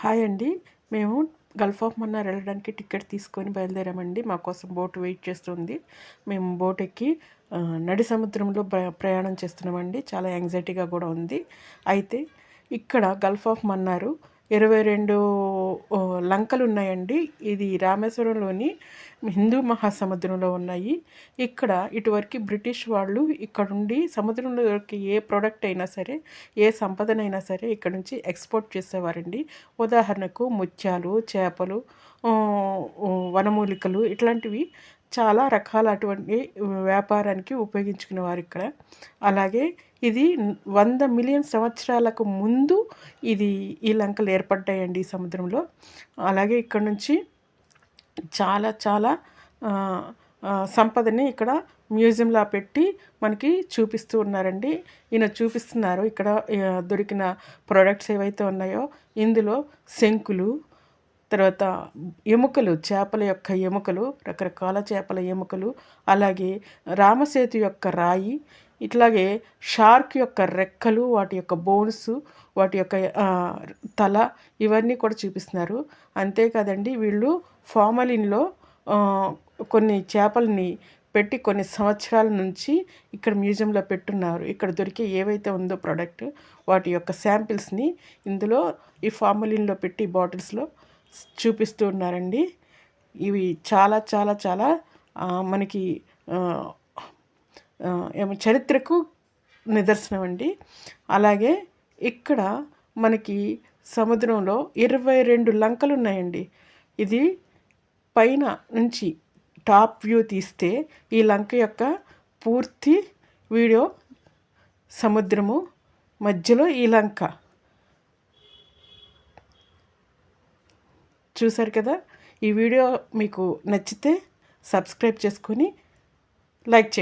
Hi అండి. మేము Gulf of Mannar వెళ్ళడానికి టికెట్ తీసుకొని బయలుదేరామండి. మా కోసం బోట్ వెయిట్ చేస్తుంది. మేము బోట్ ఎక్కి నడి సముద్రంలో ప్రయాణం చేస్తున్నామండి. చాలా యాంగ్జైటీగా కూడా ఉంది. అయితే ఇక్కడ గల్ఫ్ ఆఫ్ మన్నార్ 22 లంకలు ఉన్నాయండి. ఇది రామేశ్వరంలోని హిందూ మహాసముద్రంలో ఉన్నాయి. ఇక్కడ ఇటువరకు బ్రిటిష్ వాళ్ళు ఇక్కడుండి సముద్రంలో దొరికే ఏ ప్రోడక్ట్ అయినా సరే, ఏ సంపదనైనా సరే ఇక్కడ నుంచి ఎక్స్పోర్ట్ చేసేవారండి. ఉదాహరణకు ముత్యాలు, చేపలు, వనమూలికలు ఇట్లాంటివి చాలా రకాల అటువంటి వ్యాపారానికి ఉపయోగించుకునేవారు ఇక్కడ. అలాగే ఇది 100 మిలియన్ సంవత్సరాలకు ముందు ఈ లంకలు ఏర్పడ్డాయండి ఈ సముద్రంలో. అలాగే ఇక్కడ నుంచి చాలా చాలా సంపదని ఇక్కడ మ్యూజియంలా పెట్టి మనకి చూపిస్తూ ఉన్నారండి. ఈయన చూపిస్తున్నారు ఇక్కడ దొరికిన ప్రోడక్ట్స్ ఏవైతే ఉన్నాయో. ఇందులో శంకులు, తర్వాత ఎముకలు, చేపల యొక్క ఎముకలు, రకరకాల చేపల ఎముకలు, అలాగే రామసేతు యొక్క రాయి, ఇట్లాగే షార్క్ యొక్క రెక్కలు, వాటి యొక్క బోన్స్, వాటి యొక్క తల, ఇవన్నీ కూడా చూపిస్తున్నారు. అంతేకాదండి, వీళ్ళు ఫార్మలిన్లో కొన్ని చేపల్ని పెట్టి కొన్ని సంవత్సరాల నుంచి ఇక్కడ మ్యూజియంలో పెట్టున్నారు. ఇక్కడ దొరికే ఏవైతే ఉందో ప్రోడక్ట్, వాటి యొక్క శాంపిల్స్ని ఇందులో ఈ ఫార్మలిన్లో పెట్టి బాటిల్స్లో చూపిస్తూ ఉన్నారండి. ఇవి చాలా చాలా చాలా మనకి చరిత్రకు నిదర్శనం అండి. అలాగే ఇక్కడ మనకి సముద్రంలో 22 లంకలు ఉన్నాయండి. ఇది పైన నుంచి టాప్ వ్యూ తీస్తే ఈ లంక యొక్క పూర్తి వీడియో, సముద్రము మధ్యలో ఈ లంక చూశారు కదా. ఈ వీడియో మీకు నచ్చితే సబ్స్క్రైబ్ చేసుకొని లైక్ చేయండి.